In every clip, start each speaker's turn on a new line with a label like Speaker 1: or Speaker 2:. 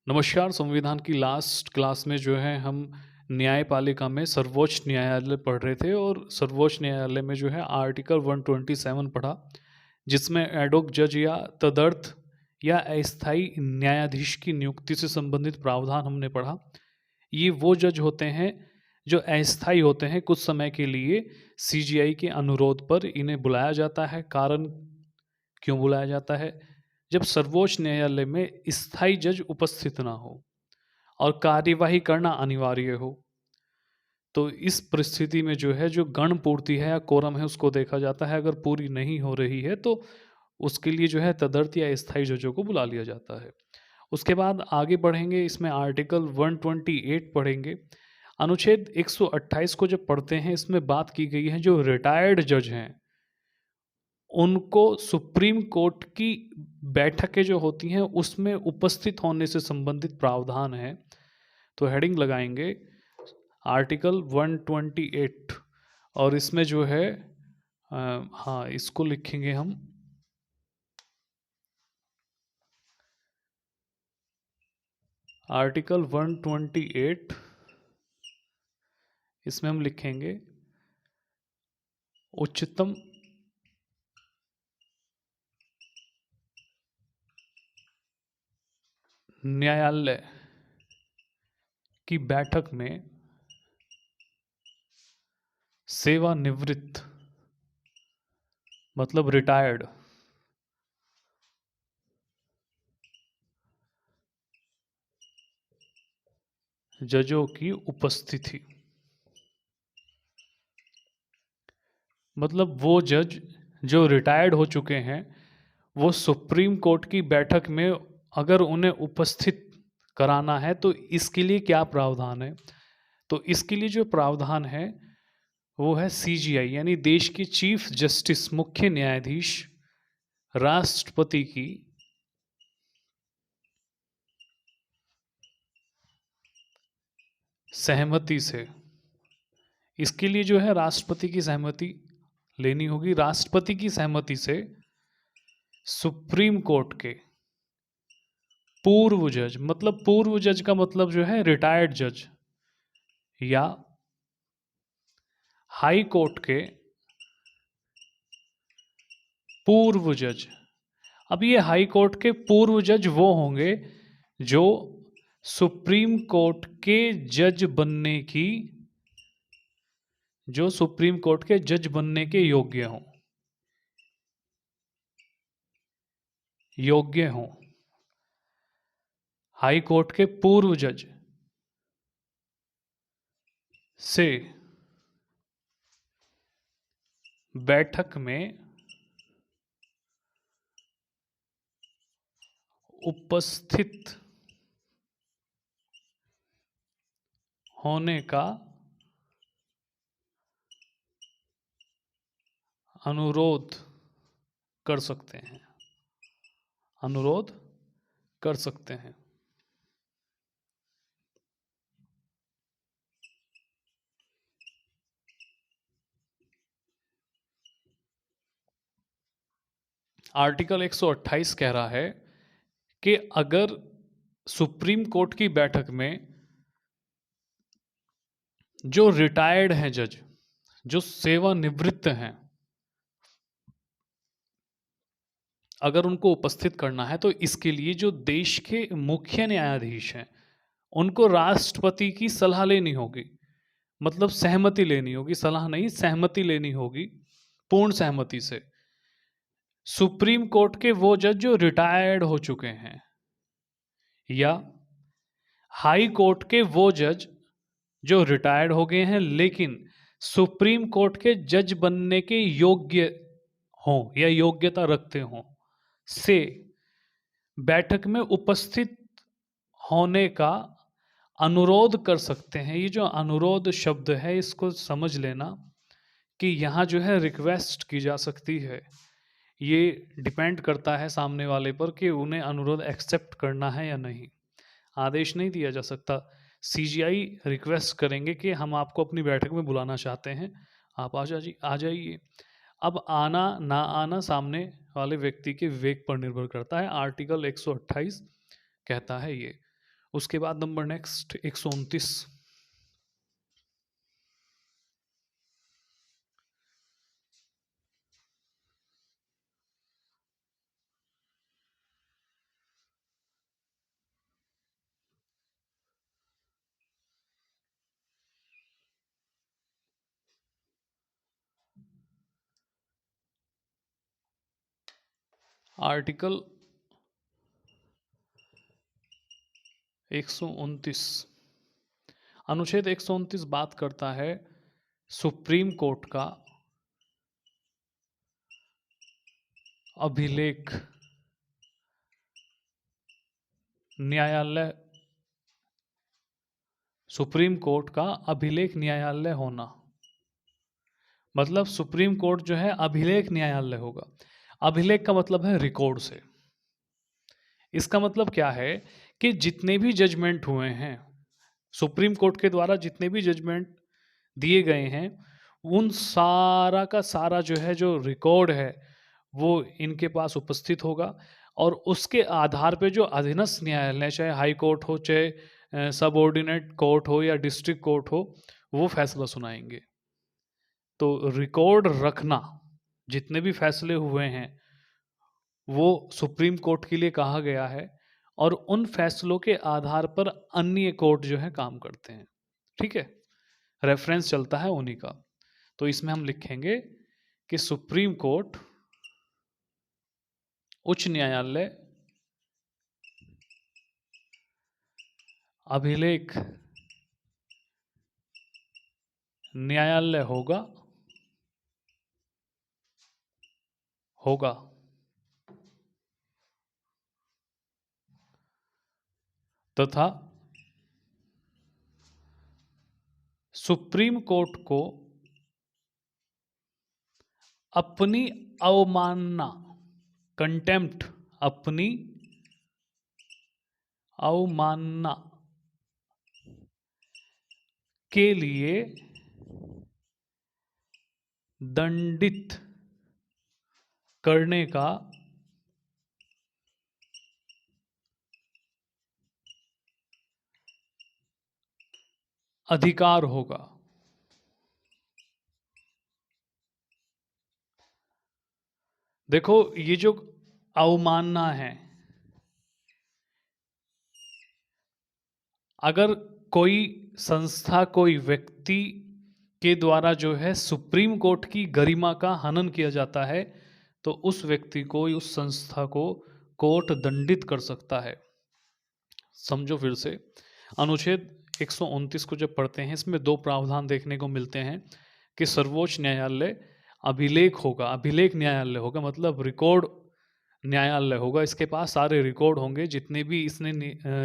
Speaker 1: नमस्कार। संविधान की लास्ट क्लास में जो है हम न्यायपालिका में सर्वोच्च न्यायालय पढ़ रहे थे और सर्वोच्च न्यायालय में जो है आर्टिकल 127 पढ़ा, जिसमें एडहोक जज या तदर्थ या अस्थायी न्यायाधीश की नियुक्ति से संबंधित प्रावधान हमने पढ़ा। ये वो जज होते हैं जो अस्थायी होते हैं, कुछ समय के लिए सीजीआई के अनुरोध पर इन्हें बुलाया जाता है। कारण क्यों बुलाया जाता है? जब सर्वोच्च न्यायालय में स्थायी जज उपस्थित ना हो और कार्यवाही करना अनिवार्य हो, तो इस परिस्थिति में जो है, जो गण पूर्ति है या कोरम है, उसको देखा जाता है। अगर पूरी नहीं हो रही है तो उसके लिए जो है तदर्थ या स्थायी जजों को बुला लिया जाता है। उसके बाद आगे बढ़ेंगे, इसमें आर्टिकल 128 पढ़ेंगे। अनुच्छेद 128 को जब पढ़ते हैं, इसमें बात की गई है जो रिटायर्ड जज हैं उनको सुप्रीम कोर्ट की बैठकें जो होती हैं उसमें उपस्थित होने से संबंधित प्रावधान है। तो हेडिंग लगाएंगे आर्टिकल 128 और इसमें जो है हाँ, इसको लिखेंगे हम आर्टिकल 128। इसमें हम लिखेंगे उच्चतम न्यायालय की बैठक में सेवानिवृत्त मतलब रिटायर्ड जजों की उपस्थिति, मतलब वो जज जो रिटायर्ड हो चुके हैं, वो सुप्रीम कोर्ट की बैठक में अगर उन्हें उपस्थित कराना है तो इसके लिए क्या प्रावधान है? तो इसके लिए जो प्रावधान है वो है सीजीआई यानी देश के चीफ जस्टिस मुख्य न्यायाधीश राष्ट्रपति की सहमति से। इसके लिए जो है राष्ट्रपति की सहमति लेनी होगी। राष्ट्रपति की सहमति से सुप्रीम कोर्ट के पूर्व जज, मतलब पूर्व जज का मतलब जो है रिटायर्ड जज, या हाई कोर्ट के पूर्व जज। अब ये हाई कोर्ट के पूर्व जज वो होंगे जो सुप्रीम कोर्ट के जज बनने की, जो सुप्रीम कोर्ट के जज बनने के योग्य हों, योग्य हों। हाई कोर्ट के पूर्व जज से बैठक में उपस्थित होने का अनुरोध कर सकते हैं, अनुरोध कर सकते हैं। आर्टिकल 128 कह रहा है कि अगर सुप्रीम कोर्ट की बैठक में जो रिटायर्ड हैं जज, जो सेवानिवृत्त हैं, अगर उनको उपस्थित करना है तो इसके लिए जो देश के मुख्य न्यायाधीश हैं उनको राष्ट्रपति की सलाह लेनी होगी, मतलब सहमति लेनी होगी, सलाह नहीं सहमति लेनी होगी, पूर्ण सहमति से। सुप्रीम कोर्ट के वो जज जो रिटायर्ड हो चुके हैं या हाई कोर्ट के वो जज जो रिटायर्ड हो गए हैं लेकिन सुप्रीम कोर्ट के जज बनने के योग्य हों या योग्यता रखते हों, से बैठक में उपस्थित होने का अनुरोध कर सकते हैं। ये जो अनुरोध शब्द है इसको समझ लेना कि यहाँ जो है रिक्वेस्ट की जा सकती है। ये डिपेंड करता है सामने वाले पर कि उन्हें अनुरोध एक्सेप्ट करना है या नहीं। आदेश नहीं दिया जा सकता। सीजीआई रिक्वेस्ट करेंगे कि हम आपको अपनी बैठक में बुलाना चाहते हैं, आप आ जाइए। अब आना ना आना सामने वाले व्यक्ति के विवेक पर निर्भर करता है। आर्टिकल 128 कहता है ये। उसके बाद नंबर नेक्स्ट 129। आर्टिकल 129, अनुच्छेद 129 बात करता है सुप्रीम कोर्ट का अभिलेख न्यायालय, सुप्रीम कोर्ट का अभिलेख न्यायालय होना। मतलब सुप्रीम कोर्ट जो है अभिलेख न्यायालय होगा। अभिलेख का मतलब है रिकॉर्ड से। इसका मतलब क्या है कि जितने भी जजमेंट हुए हैं सुप्रीम कोर्ट के द्वारा, जितने भी जजमेंट दिए गए हैं, उन सारा का सारा जो है, जो रिकॉर्ड है, वो इनके पास उपस्थित होगा। और उसके आधार पे जो अधीनस्थ न्यायालय, चाहे हाई कोर्ट हो, चाहे सबऑर्डिनेट कोर्ट हो या डिस्ट्रिक्ट कोर्ट हो, वो फैसला सुनाएंगे। तो रिकॉर्ड रखना, जितने भी फैसले हुए हैं वो सुप्रीम कोर्ट के लिए कहा गया है, और उन फैसलों के आधार पर अन्य कोर्ट जो है काम करते हैं। ठीक है, रेफरेंस चलता है उन्हीं का। तो इसमें हम लिखेंगे कि सुप्रीम कोर्ट, उच्च न्यायालय, अभिलेख न्यायालय होगा होगा तथा सुप्रीम कोर्ट को अपनी अवमानना, कंटेम्प्ट, अपनी अवमानना के लिए दंडित करने का अधिकार होगा। देखो, ये जो अवमानना है, अगर कोई संस्था, कोई व्यक्ति के द्वारा जो है सुप्रीम कोर्ट की गरिमा का हनन किया जाता है, तो उस व्यक्ति को, उस संस्था को कोर्ट दंडित कर सकता है। समझो फिर से, अनुच्छेद 129 को जब पढ़ते हैं, इसमें दो प्रावधान देखने को मिलते हैं कि सर्वोच्च न्यायालय अभिलेख होगा, अभिलेख न्यायालय होगा, मतलब रिकॉर्ड न्यायालय होगा। इसके पास सारे रिकॉर्ड होंगे, जितने भी इसने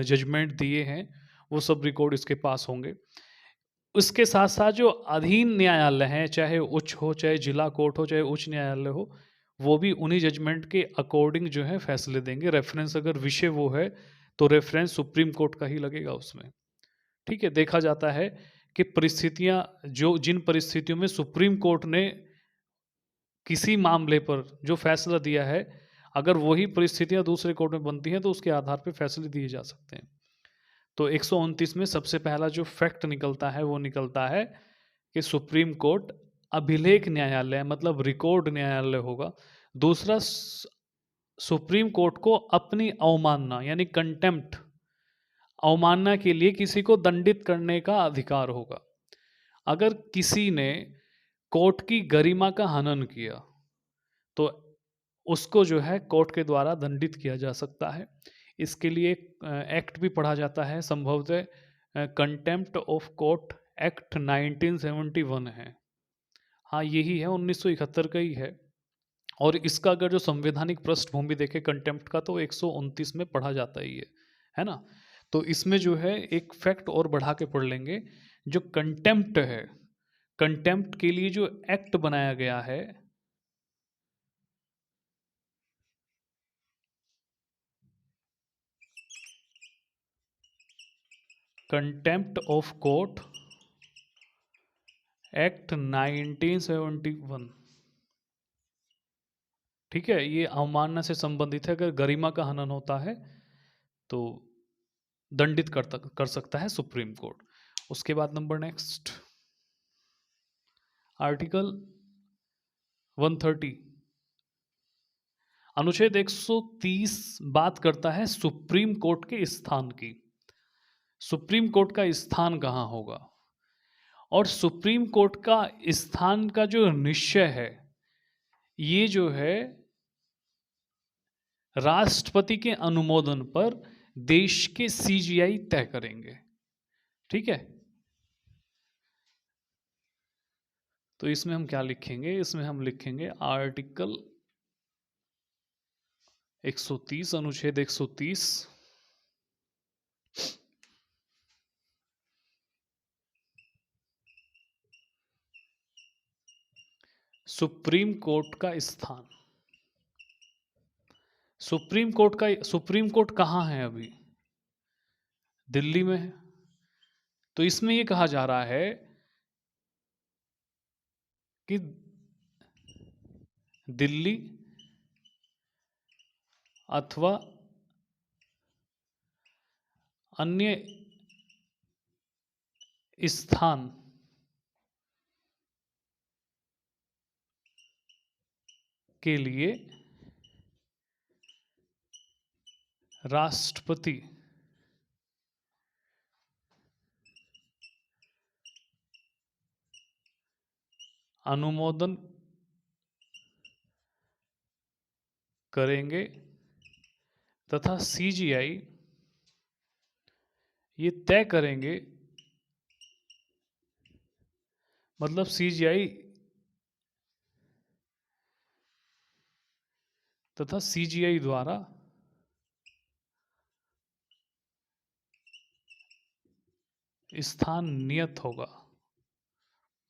Speaker 1: जजमेंट दिए हैं वो सब रिकॉर्ड इसके पास होंगे। उसके साथ साथ जो अधीन न्यायालय हैं, चाहे उच्च हो, चाहे जिला कोर्ट हो, चाहे उच्च न्यायालय हो, वो भी उन्हीं जजमेंट के अकॉर्डिंग जो है फैसले देंगे। रेफरेंस अगर विषय वो है तो रेफरेंस सुप्रीम कोर्ट का ही लगेगा उसमें। ठीक है, देखा जाता है कि परिस्थितियां, जो जिन परिस्थितियों में सुप्रीम कोर्ट ने किसी मामले पर जो फैसला दिया है, अगर वही परिस्थितियां दूसरे कोर्ट में बनती हैं तो उसके आधार पर फैसले दिए जा सकते हैं। तो 129 में सबसे पहला जो फैक्ट निकलता है वो निकलता है कि सुप्रीम कोर्ट अभिलेख न्यायालय, मतलब रिकॉर्ड न्यायालय होगा। दूसरा, सुप्रीम कोर्ट को अपनी अवमानना यानी कंटेम्प्ट, अवमानना के लिए किसी को दंडित करने का अधिकार होगा। अगर किसी ने कोर्ट की गरिमा का हनन किया तो उसको जो है कोर्ट के द्वारा दंडित किया जा सकता है। इसके लिए एक्ट भी पढ़ा जाता है, संभवतः कंटेम्प्ट ऑफ कोर्ट एक्ट 1971 है। हाँ, यही है, 1971 का ही है। और इसका अगर जो संवैधानिक पृष्ठभूमि देखे कंटेम्प्ट का, तो 129 में पढ़ा जाता ही है ना। तो इसमें जो है एक फैक्ट और बढ़ा के पढ़ लेंगे। जो कंटेम्प्ट है, कंटेम्प्ट के लिए जो एक्ट बनाया गया है, कंटेम्प्ट ऑफ कोर्ट एक्ट 1971, ठीक है, ये अवमानना से संबंधित है। अगर गरिमा का हनन होता है तो दंडित कर सकता है सुप्रीम कोर्ट। उसके बाद नंबर नेक्स्ट, आर्टिकल 130, अनुच्छेद 130 बात करता है सुप्रीम कोर्ट के स्थान की। सुप्रीम कोर्ट का स्थान कहाँ होगा, और सुप्रीम कोर्ट का स्थान का जो निश्चय है ये जो है राष्ट्रपति के अनुमोदन पर देश के सीजीआई तय करेंगे। ठीक है, तो इसमें हम क्या लिखेंगे, इसमें हम लिखेंगे आर्टिकल 130, अनुच्छेद 130, सुप्रीम कोर्ट का स्थान। सुप्रीम कोर्ट कहाँ है अभी, दिल्ली में है। तो इसमें ये कहा जा रहा है कि दिल्ली अथवा अन्य स्थान के लिए राष्ट्रपति अनुमोदन करेंगे तथा सीजीआई ये तय करेंगे, मतलब सीजीआई तथा सीजीआई द्वारा स्थान नियत होगा,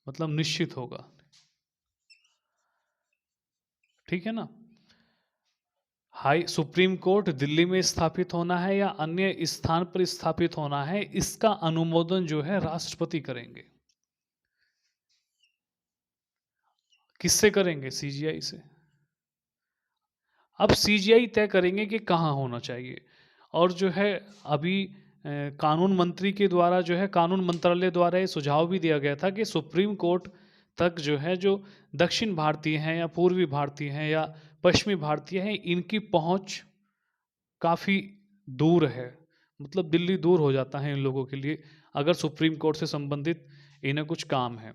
Speaker 1: मतलब निश्चित होगा। ठीक है ना, सुप्रीम कोर्ट दिल्ली में स्थापित होना है या अन्य स्थान पर स्थापित होना है, इसका अनुमोदन जो है राष्ट्रपति करेंगे। किससे करेंगे, सीजीआई से। अब सीजीआई तय करेंगे कि कहाँ होना चाहिए, और जो है अभी कानून मंत्री के द्वारा जो है कानून मंत्रालय द्वारा ये सुझाव भी दिया गया था कि सुप्रीम कोर्ट तक जो है जो दक्षिण भारतीय हैं या पूर्वी भारतीय हैं या पश्चिमी भारतीय हैं, इनकी पहुंच काफ़ी दूर है, मतलब दिल्ली दूर हो जाता है इन लोगों के लिए अगर सुप्रीम कोर्ट से संबंधित इन्हें कुछ काम है।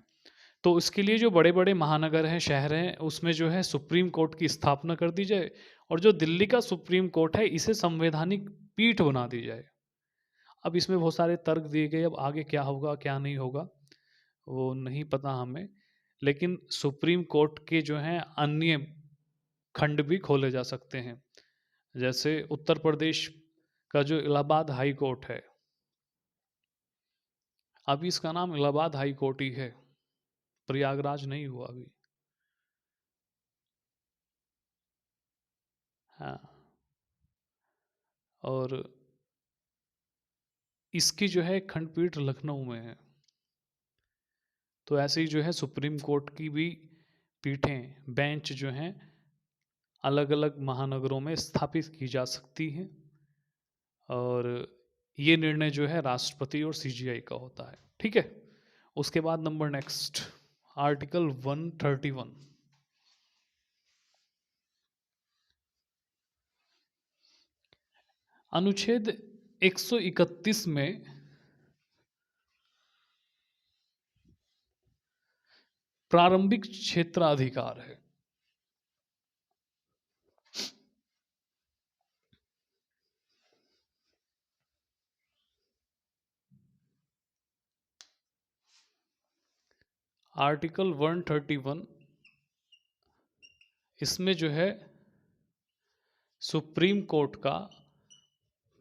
Speaker 1: तो इसके लिए जो बड़े बड़े महानगर हैं, शहर हैं, उसमें जो है सुप्रीम कोर्ट की स्थापना कर दी जाए, और जो दिल्ली का सुप्रीम कोर्ट है इसे संवैधानिक पीठ बना दी जाए। अब इसमें बहुत सारे तर्क दिए गए, अब आगे क्या होगा क्या नहीं होगा वो नहीं पता हमें, लेकिन सुप्रीम कोर्ट के जो हैं अन्य खंड भी खोले जा सकते हैं। जैसे उत्तर प्रदेश का जो इलाहाबाद हाई कोर्ट है, अभी इसका नाम इलाहाबाद हाई कोर्ट ही है, प्रयागराज नहीं हुआ अभी। हाँ, और इसकी जो है खंडपीठ लखनऊ में है। तो ऐसे ही जो है सुप्रीम कोर्ट की भी पीठें, बेंच जो हैं अलग अलग महानगरों में स्थापित की जा सकती हैं, और ये निर्णय जो है राष्ट्रपति और सीजीआई का होता है। ठीक है, उसके बाद नंबर नेक्स्ट, आर्टिकल 131, अनुच्छेद 131 में प्रारंभिक क्षेत्राधिकार है। आर्टिकल 131, इसमें जो है सुप्रीम कोर्ट का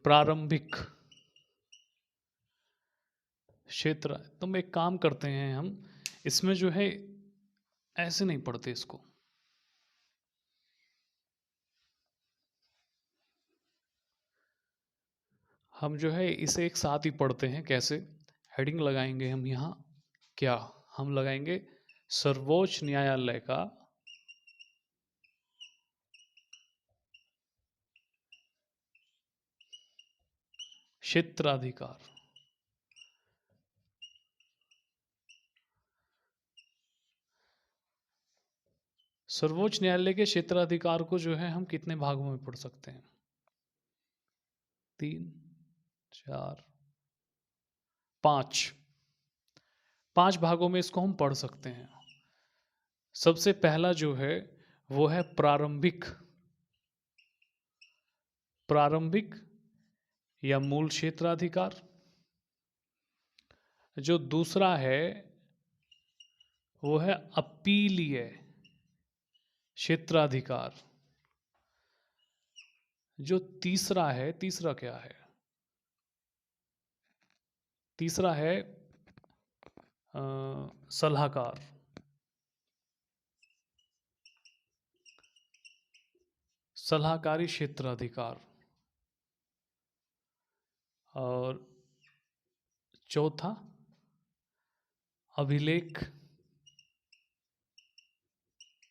Speaker 1: प्रारंभिक क्षेत्र। तो एक काम करते हैं हम, इसमें जो है ऐसे नहीं पढ़ते इसको, हम जो है इसे एक साथ ही पढ़ते हैं। कैसे, हेडिंग लगाएंगे हम यहाँ, क्या हम लगाएंगे, सर्वोच्च न्यायालय का क्षेत्राधिकार। सर्वोच्च न्यायालय के क्षेत्राधिकार को जो है हम कितने भागों में पढ़ सकते हैं? 3, 4, 5। 5 भागों में इसको हम पढ़ सकते हैं। सबसे पहला जो है वो है प्रारंभिक प्रारंभिक या मूल क्षेत्राधिकार। जो दूसरा है वो है अपीलीय क्षेत्राधिकार। जो तीसरा है, तीसरा क्या है? तीसरा है सलाहकार। सलाहकारी क्षेत्राधिकार। और चौथा अभिलेख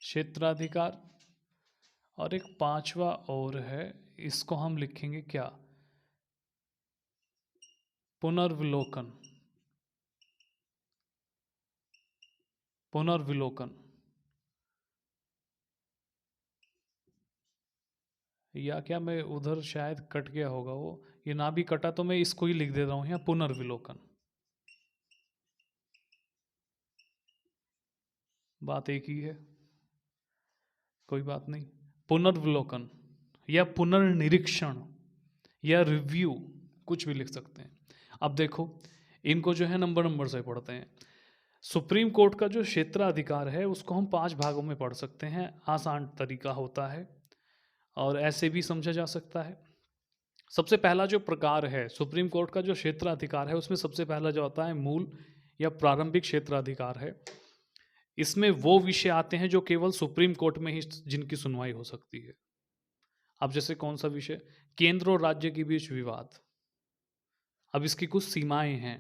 Speaker 1: क्षेत्राधिकार। और एक पांचवा और है, इसको हम लिखेंगे क्या? पुनर्विलोकन। पुनर्विलोकन या क्या, मैं उधर शायद कट गया होगा वो, ये ना भी कटा तो मैं इसको ही लिख दे रहा हूं यहाँ, पुनर्विलोकन। बात एक ही है, कोई बात नहीं। पुनर्विलोकन या पुनर्निरीक्षण या रिव्यू, कुछ भी लिख सकते हैं। अब देखो, इनको जो है नंबर नंबर से पढ़ते हैं। सुप्रीम कोर्ट का जो क्षेत्राधिकार है उसको हम 5 भागों में पढ़ सकते हैं। आसान तरीका होता है और ऐसे भी समझा जा सकता है। सबसे पहला जो प्रकार है सुप्रीम कोर्ट का जो क्षेत्राधिकार है, उसमें सबसे पहला जो आता है मूल या प्रारंभिक क्षेत्राधिकार है। इसमें वो विषय आते हैं जो केवल सुप्रीम कोर्ट में ही जिनकी सुनवाई हो सकती है। अब जैसे कौन सा विषय? केंद्र और राज्य के बीच विवाद। अब इसकी कुछ सीमाएं हैं।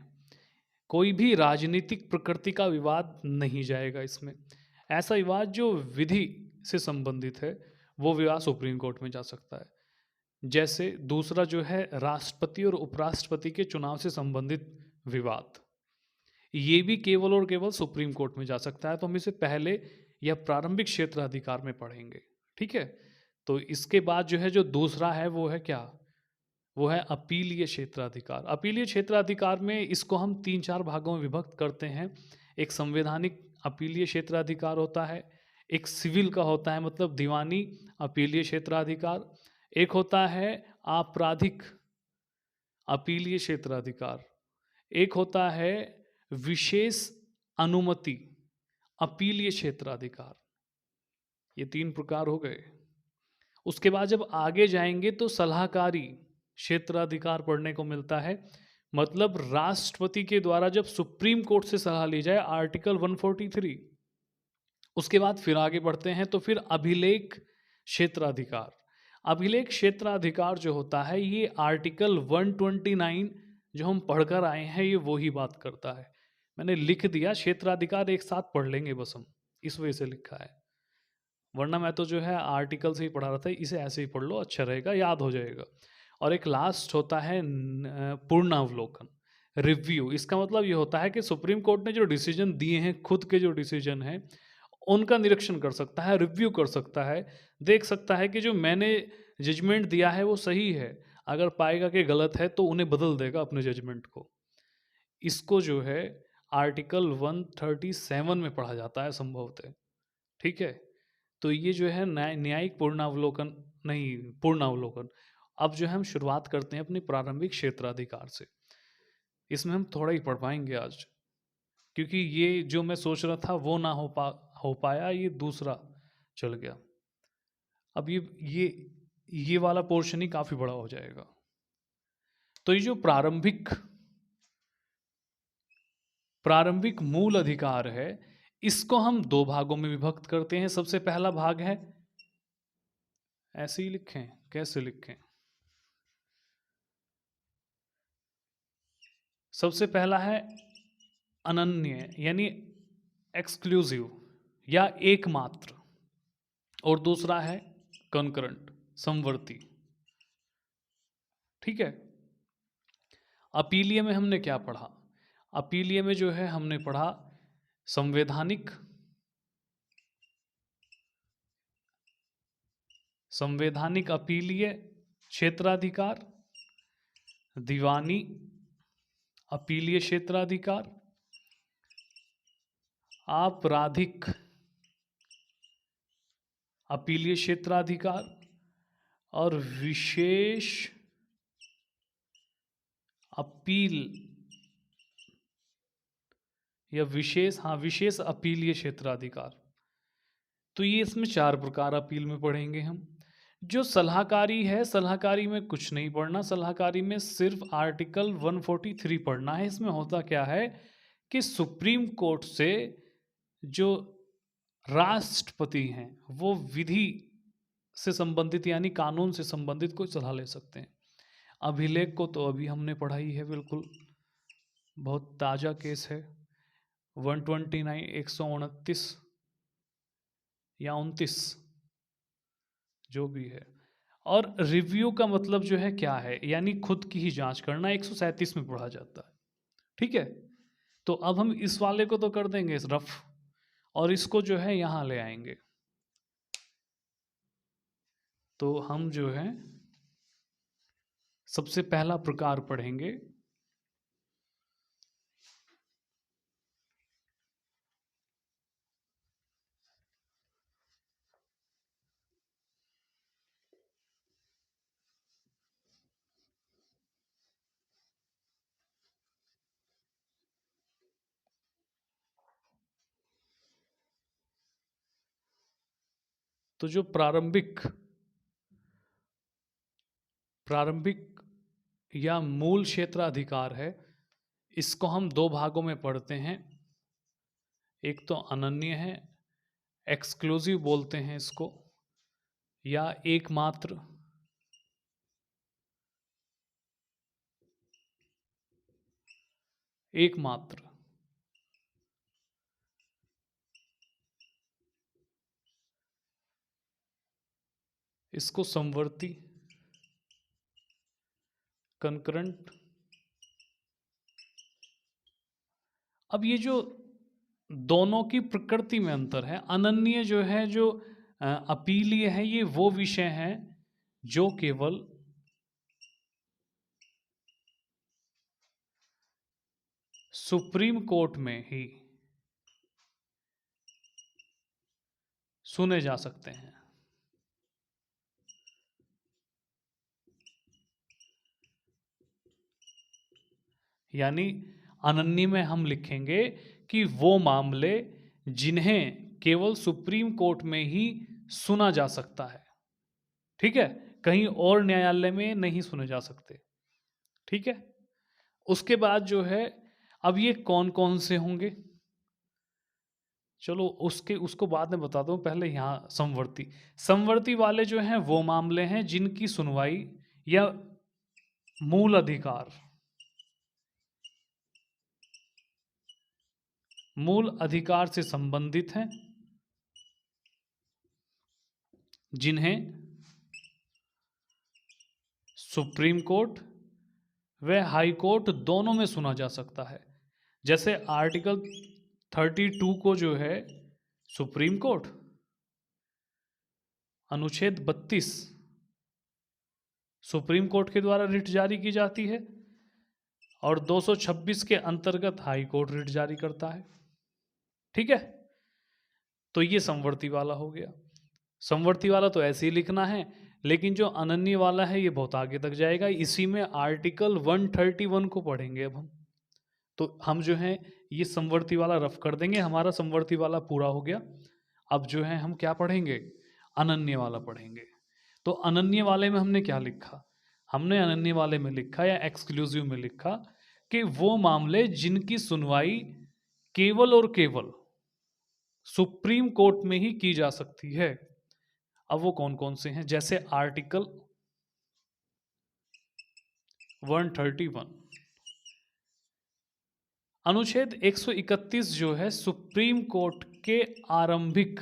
Speaker 1: कोई भी राजनीतिक प्रकृति का विवाद नहीं जाएगा इसमें। ऐसा विवाद जो विधि से संबंधित है वो विवाद सुप्रीम कोर्ट में जा सकता है। जैसे दूसरा जो है राष्ट्रपति और उपराष्ट्रपति के चुनाव से संबंधित विवाद, ये भी केवल और केवल सुप्रीम कोर्ट में जा सकता है। तो हम इसे पहले या प्रारंभिक क्षेत्राधिकार में पढ़ेंगे, ठीक है। तो इसके बाद जो है जो दूसरा है वो है क्या? वो है अपीलीय क्षेत्राधिकार। अपीलीय क्षेत्राधिकार में इसको हम 3-4 भागों में विभक्त करते हैं। एक संवैधानिक अपीलीय क्षेत्राधिकार होता है, एक सिविल का होता है मतलब दीवानी अपीलीय क्षेत्राधिकार, एक होता है आपराधिक अपीलीय क्षेत्राधिकार, एक होता है विशेष अनुमति अपीलीय क्षेत्राधिकार। ये 3 प्रकार हो गए। उसके बाद जब आगे जाएंगे तो सलाहकारी क्षेत्राधिकार पढ़ने को मिलता है। मतलब राष्ट्रपति के द्वारा जब सुप्रीम कोर्ट से सलाह ली जाए, आर्टिकल 143। उसके बाद फिर आगे बढ़ते हैं तो फिर अभिलेख क्षेत्राधिकार। अभिलेख क्षेत्राधिकार जो होता है ये आर्टिकल 129 जो हम पढ़कर आए हैं ये वो ही बात करता है। मैंने लिख दिया क्षेत्राधिकार, एक साथ पढ़ लेंगे बस हम, इस वजह से लिखा है। वरना मैं तो जो है आर्टिकल से ही पढ़ा रहा था, इसे ऐसे ही पढ़ लो, अच्छा रहेगा, याद हो जाएगा। और एक लास्ट होता है पूर्णावलोकन, रिव्यू। इसका मतलब ये होता है कि सुप्रीम कोर्ट ने जो डिसीजन दिए हैं, खुद के जो डिसीजन हैं उनका निरीक्षण कर सकता है, रिव्यू कर सकता है, देख सकता है कि जो मैंने जजमेंट दिया है वो सही है। अगर पाएगा कि गलत है तो उन्हें बदल देगा अपने जजमेंट को। इसको जो है आर्टिकल 137 में पढ़ा जाता है संभवतः, ठीक है। तो ये जो है न्यायिक पूर्णावलोकन, नहीं पूर्णावलोकन। अब जो है हम शुरुआत करते हैं अपनी प्रारंभिक क्षेत्राधिकार से। इसमें हम थोड़ा ही पढ़ पाएंगे आज, क्योंकि ये जो मैं सोच रहा था वो ना हो पाया, ये दूसरा चल गया। अब ये वाला पोर्शन ही काफी बड़ा हो जाएगा। तो ये जो प्रारंभिक मूल अधिकार है, इसको हम 2 भागों में विभक्त करते हैं। सबसे पहला भाग है, ऐसे ही लिखें, कैसे लिखें? सबसे पहला है अनन्य यानी एक्सक्लूसिव या एकमात्र, और दूसरा है कॉन्करेंट समवर्ती, ठीक है। अपीलीय में हमने क्या पढ़ा? अपीलीय में जो है हमने पढ़ा संवैधानिक, संवैधानिक अपीलीय क्षेत्राधिकार, दीवानी अपीलीय क्षेत्राधिकार, आपराधिक अपीलीय क्षेत्राधिकार और विशेष अपील या विशेष अपीलीय क्षेत्राधिकार। तो ये इसमें 4 प्रकार अपील में पढ़ेंगे हम। जो सलाहकारी है, सलाहकारी में कुछ नहीं पढ़ना, सलाहकारी में सिर्फ आर्टिकल 143 पढ़ना है। इसमें होता क्या है कि सुप्रीम कोर्ट से जो राष्ट्रपति हैं वो विधि से संबंधित यानी कानून से संबंधित कोई सलाह ले सकते हैं। अभिलेख को तो अभी हमने पढ़ा ही है, बिल्कुल बहुत ताज़ा केस है 129 129 या 29 जो भी है। और रिव्यू का मतलब जो है क्या है, यानी खुद की ही जांच करना, 137 में पढ़ा जाता है। ठीक है, तो अब हम इस वाले को तो कर देंगे रफ, और इसको जो है यहाँ ले आएंगे। तो हम जो है सबसे पहला प्रकार पढ़ेंगे तो जो प्रारंभिक या मूल क्षेत्राधिकार है, इसको हम 2 भागों में पढ़ते हैं। एक तो अनन्य है, एक्सक्लूसिव बोलते हैं इसको, या एकमात्र। एकमात्र इसको समवर्ती, कंकरंट। अब ये जो दोनों की प्रकृति में अंतर है, अनन्य जो है, जो अपीलीय है, ये वो विषय हैं जो केवल सुप्रीम कोर्ट में ही सुने जा सकते हैं। यानी अनन्य में हम लिखेंगे कि वो मामले जिन्हें केवल सुप्रीम कोर्ट में ही सुना जा सकता है। ठीक है, कहीं और न्यायालय में नहीं सुने जा सकते। ठीक है, उसके बाद जो है, अब ये कौन कौन से होंगे, चलो उसको बाद में बताता हूँ। पहले यहाँ समवर्ती वाले जो हैं वो मामले हैं जिनकी सुनवाई या मूल अधिकार से संबंधित हैं, जिन्हें सुप्रीम कोर्ट व हाई कोर्ट दोनों में सुना जा सकता है। जैसे आर्टिकल 32 को जो है सुप्रीम कोर्ट, अनुच्छेद 32 सुप्रीम कोर्ट के द्वारा रिट जारी की जाती है, और 226 के अंतर्गत हाई कोर्ट रिट जारी करता है। ठीक है, तो ये समवर्ती वाला हो गया। समवर्ती वाला तो ऐसे ही लिखना है, लेकिन जो अनन्य वाला है ये बहुत आगे तक जाएगा। इसी में आर्टिकल 131 को पढ़ेंगे अब हम। तो हम जो है ये समवर्ती वाला रफ कर देंगे, हमारा समवर्ती वाला पूरा हो गया। अब जो है हम क्या पढ़ेंगे, अनन्य वाला पढ़ेंगे। तो अनन्य वाले में हमने क्या लिखा, हमने अनन्य वाले में लिखा या एक्सक्लूसिव में लिखा कि वो मामले जिनकी सुनवाई केवल और केवल सुप्रीम कोर्ट में ही की जा सकती है। अब वो कौन कौन से हैं, जैसे आर्टिकल 131, अनुच्छेद 131 जो है सुप्रीम कोर्ट के आरंभिक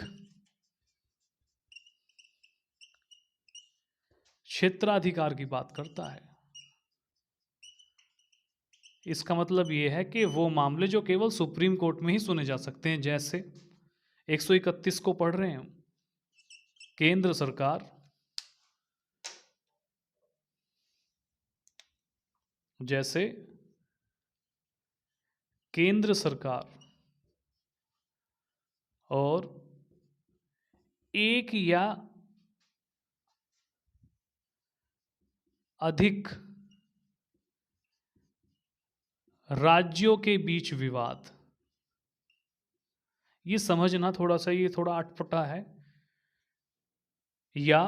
Speaker 1: क्षेत्राधिकार की बात करता है। इसका मतलब ये है कि वो मामले जो केवल सुप्रीम कोर्ट में ही सुने जा सकते हैं, जैसे 131 को पढ़ रहे हैं हम। केंद्र सरकार जैसे केंद्र सरकार और एक या अधिक राज्यों के बीच विवाद। ये समझना थोड़ा सा, ये थोड़ा अटपटा है। या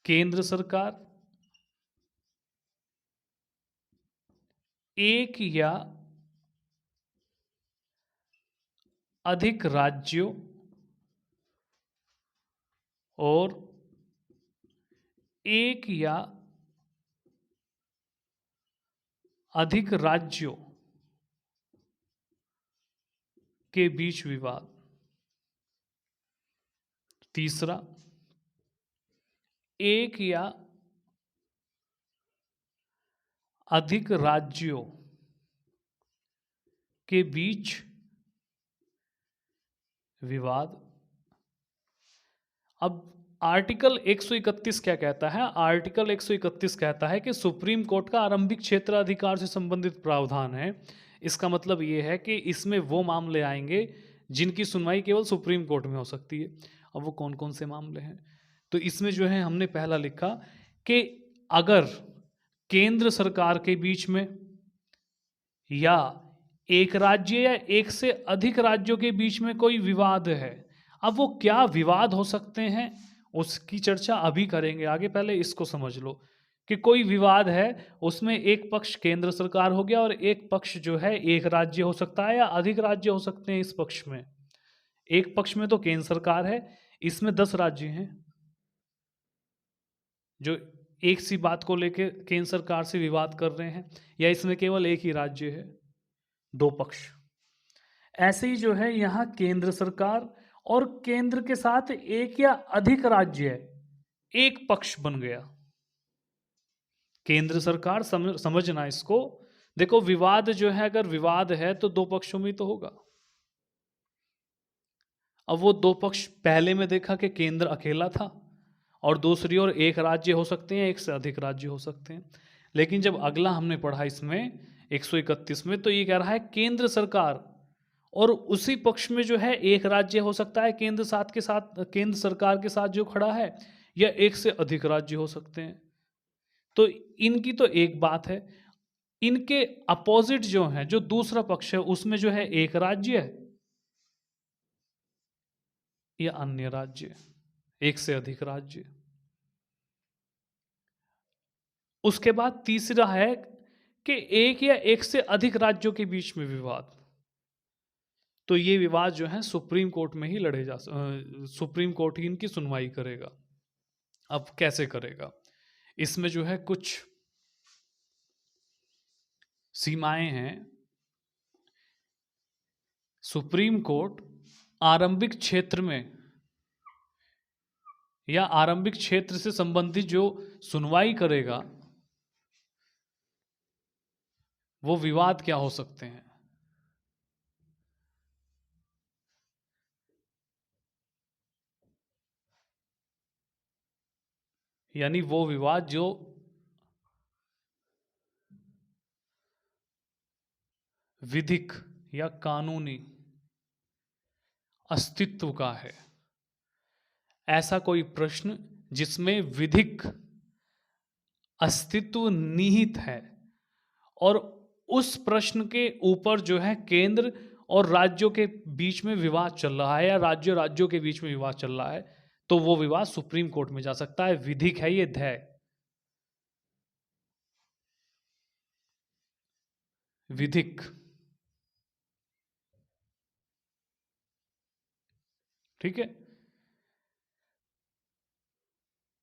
Speaker 1: केंद्र सरकार एक या अधिक राज्यों और एक या अधिक राज्यों के बीच विवाद। तीसरा, एक या अधिक राज्यों के बीच विवाद। अब आर्टिकल 131 क्या कहता है? आर्टिकल 131 कहता है कि सुप्रीम कोर्ट का आरंभिक क्षेत्र अधिकार से संबंधित प्रावधान है। इसका मतलब ये है कि इसमें वो मामले आएंगे जिनकी सुनवाई केवल सुप्रीम कोर्ट में हो सकती है। अब वो कौन कौन से मामले हैं? तो इसमें जो है हमने पहला लिखा कि अगर केंद्र सरकार के बीच में या एक राज्य या एक से अधिक राज्यों के बीच में कोई विवाद है। अब वो क्या विवाद हो सकते हैं उसकी चर्चा अभी करेंगे आगे, पहले इसको समझ लो कि कोई विवाद है, उसमें एक पक्ष केंद्र सरकार हो गया और एक पक्ष जो है एक राज्य हो सकता है या अधिक राज्य हो सकते हैं। इस पक्ष में, एक पक्ष में तो केंद्र सरकार है, इसमें 10 राज्य हैं जो एक सी बात को लेकर केंद्र सरकार से विवाद कर रहे हैं, या इसमें केवल एक ही राज्य है, दो पक्ष। ऐसे ही जो है यहां केंद्र सरकार और केंद्र के साथ एक या अधिक राज्य है, एक पक्ष बन गया केंद्र सरकार। समझना इसको। देखो विवाद जो है, अगर विवाद है तो दो पक्षों में तो होगा। अब वो दो पक्ष पहले में देखा कि केंद्र अकेला था और दूसरी ओर एक राज्य हो सकते हैं, एक से अधिक राज्य हो सकते हैं। लेकिन जब अगला हमने पढ़ा इसमें 131 में, तो ये कह रहा है केंद्र सरकार और उसी पक्ष में जो है एक राज्य हो सकता है केंद्र केंद्र सरकार के साथ जो खड़ा है, या एक से अधिक राज्य हो सकते हैं। तो इनकी तो एक बात है। इनके अपोजिट जो है, जो दूसरा पक्ष है, उसमें जो है एक राज्य है या अन्य राज्य, एक से अधिक राज्य। उसके बाद तीसरा है कि एक या एक से अधिक राज्यों के बीच में विवाद। तो ये विवाद जो है सुप्रीम कोर्ट में ही सुप्रीम कोर्ट ही इनकी सुनवाई करेगा। अब कैसे करेगा? इसमें जो है कुछ सीमाएं हैं। सुप्रीम कोर्ट आरंभिक क्षेत्र में या आरंभिक क्षेत्र से संबंधित जो सुनवाई करेगा, वो विवाद क्या हो सकते हैं? यानी वो विवाद जो विधिक या कानूनी अस्तित्व का है। ऐसा कोई प्रश्न जिसमें विधिक अस्तित्व निहित है और उस प्रश्न के ऊपर जो है केंद्र और राज्यों के बीच में विवाद चल रहा है, या राज्यों के बीच में विवाद चल रहा है, तो वो विवाद सुप्रीम कोर्ट में जा सकता है। विधिक है ये, विधिक। ठीक है।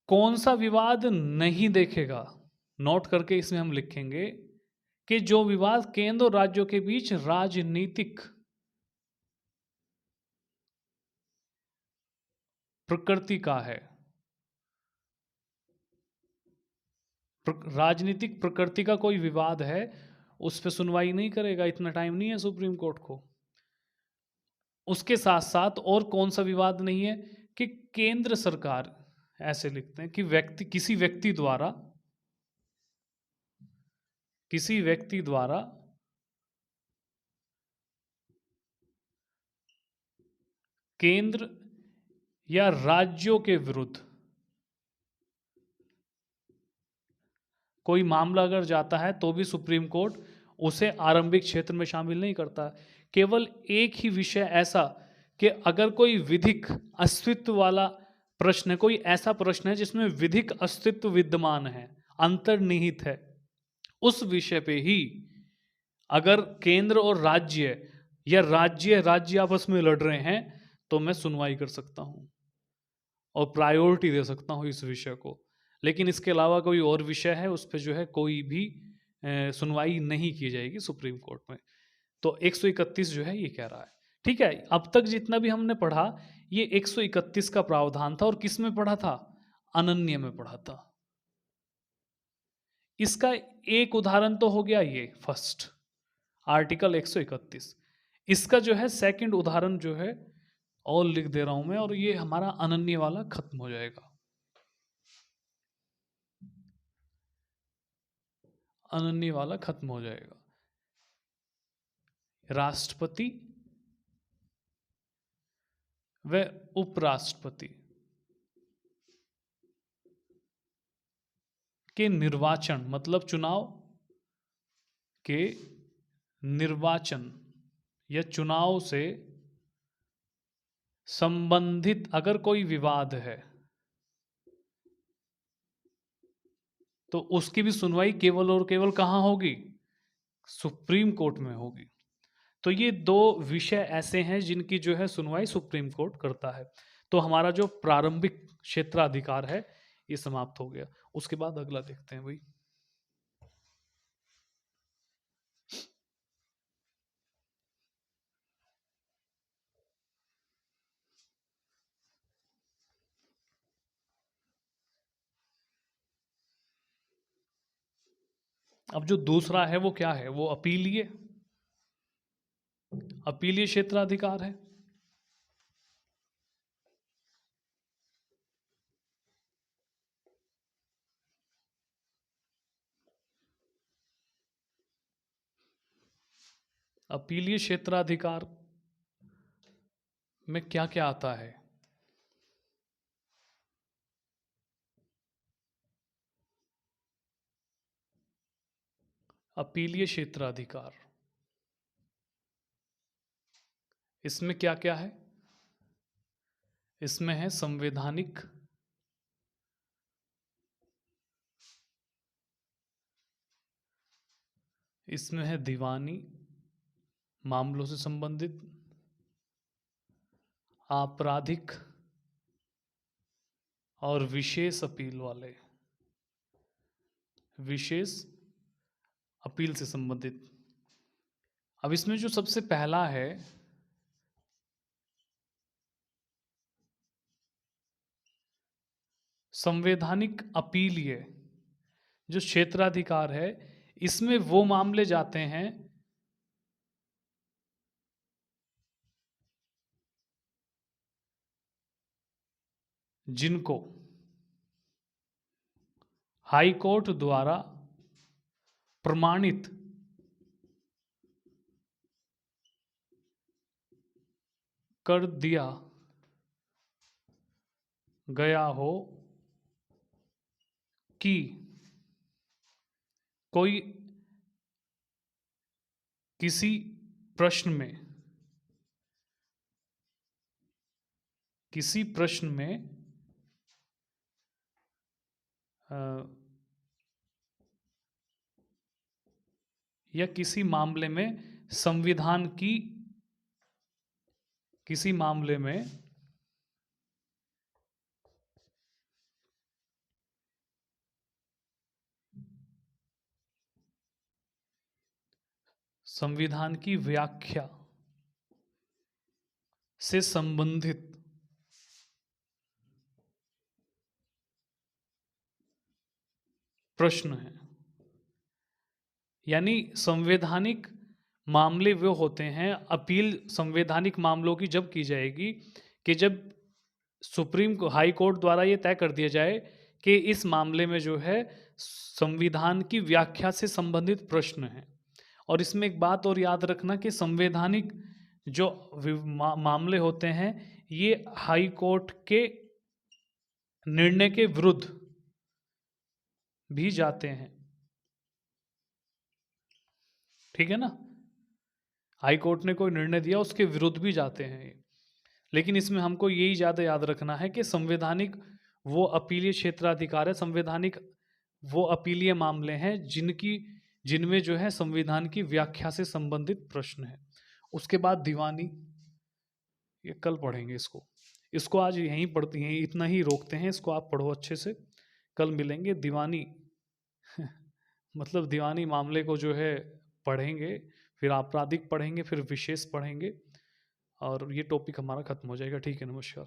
Speaker 1: कौन सा विवाद नहीं देखेगा? नोट करके इसमें हम लिखेंगे कि जो विवाद केंद्र और राज्यों के बीच राजनीतिक प्रकृति का है, राजनीतिक प्रकृति का कोई विवाद है उस पर सुनवाई नहीं करेगा, इतना टाइम नहीं है सुप्रीम कोर्ट को। उसके साथ साथ और कौन सा विवाद नहीं है कि केंद्र सरकार, ऐसे लिखते हैं कि किसी व्यक्ति द्वारा केंद्र या राज्यों के विरुद्ध कोई मामला अगर जाता है तो भी सुप्रीम कोर्ट उसे आरंभिक क्षेत्र में शामिल नहीं करता। केवल एक ही विषय ऐसा कि अगर कोई विधिक अस्तित्व वाला प्रश्न है, कोई ऐसा प्रश्न है जिसमें विधिक अस्तित्व विद्यमान है, अंतर्निहित है, उस विषय पे ही अगर केंद्र और राज्य या राज्य आपस में लड़ रहे हैं तो मैं सुनवाई कर सकता हूं और प्रायोरिटी दे सकता हूं इस विषय को। लेकिन इसके अलावा कोई और विषय है उस पर जो है कोई भी सुनवाई नहीं की जाएगी सुप्रीम कोर्ट में। तो 131 जो है ये कह रहा है। ठीक है, अब तक जितना भी हमने पढ़ा ये 131 का प्रावधान था और किस में पढ़ा था? अनन्य में पढ़ा था। इसका एक उदाहरण तो हो गया ये फर्स्ट आर्टिकल 131। इसका जो है सेकंड उदाहरण जो है और लिख दे रहा हूं मैं, और ये हमारा अनन्य वाला खत्म हो जाएगा। अनन्य वाला खत्म हो जाएगा। राष्ट्रपति व उपराष्ट्रपति के निर्वाचन, मतलब चुनाव के निर्वाचन या चुनाव से संबंधित अगर कोई विवाद है तो उसकी भी सुनवाई केवल और केवल कहां होगी? सुप्रीम कोर्ट में होगी। तो ये दो विषय ऐसे हैं जिनकी जो है सुनवाई सुप्रीम कोर्ट करता है। तो हमारा जो प्रारंभिक क्षेत्राधिकार है ये समाप्त हो गया। उसके बाद अगला देखते हैं भाई। अब जो दूसरा है वो क्या है? वो अपीलीय क्षेत्राधिकार है। अपीलीय क्षेत्राधिकार में क्या क्या आता है? अपीलीय क्षेत्राधिकार, इसमें क्या क्या है? इसमें है संवैधानिक, इसमें है दीवानी मामलों से संबंधित, आपराधिक और विशेष अपील वाले, विशेष अपील से संबंधित। अब इसमें जो सबसे पहला है संवैधानिक अपीलीय जो क्षेत्राधिकार है, इसमें वो मामले जाते हैं जिनको हाई कोर्ट द्वारा प्रमाणित कर दिया गया हो कि कोई किसी प्रश्न में या किसी मामले में संविधान की किसी मामले में संविधान की व्याख्या से संबंधित प्रश्न है। यानी संवैधानिक मामले वो होते हैं, अपील संवैधानिक मामलों की जब की जाएगी कि जब हाई कोर्ट द्वारा ये तय कर दिया जाए कि इस मामले में जो है संविधान की व्याख्या से संबंधित प्रश्न है। और इसमें एक बात और याद रखना कि संवैधानिक जो मामले होते हैं ये हाई कोर्ट के निर्णय के विरुद्ध भी जाते हैं, ठीक है ना। हाई कोर्ट ने कोई निर्णय दिया उसके विरुद्ध भी जाते हैं। लेकिन इसमें हमको यही ज़्यादा याद रखना है कि संवैधानिक वो अपीलीय क्षेत्राधिकार है, संवैधानिक वो अपीलीय मामले हैं जिनमें जो है संविधान की व्याख्या से संबंधित प्रश्न है। उसके बाद दीवानी, ये कल पढ़ेंगे इसको आज यहीं पढ़ते हैं, इतना ही रोकते हैं, इसको आप पढ़ो अच्छे से, कल मिलेंगे। दीवानी मतलब दीवानी मामले को जो है पढ़ेंगे, फिर आपराधिक पढ़ेंगे, फिर विशेष पढ़ेंगे, और ये टॉपिक हमारा खत्म हो जाएगा। ठीक है, नमस्कार।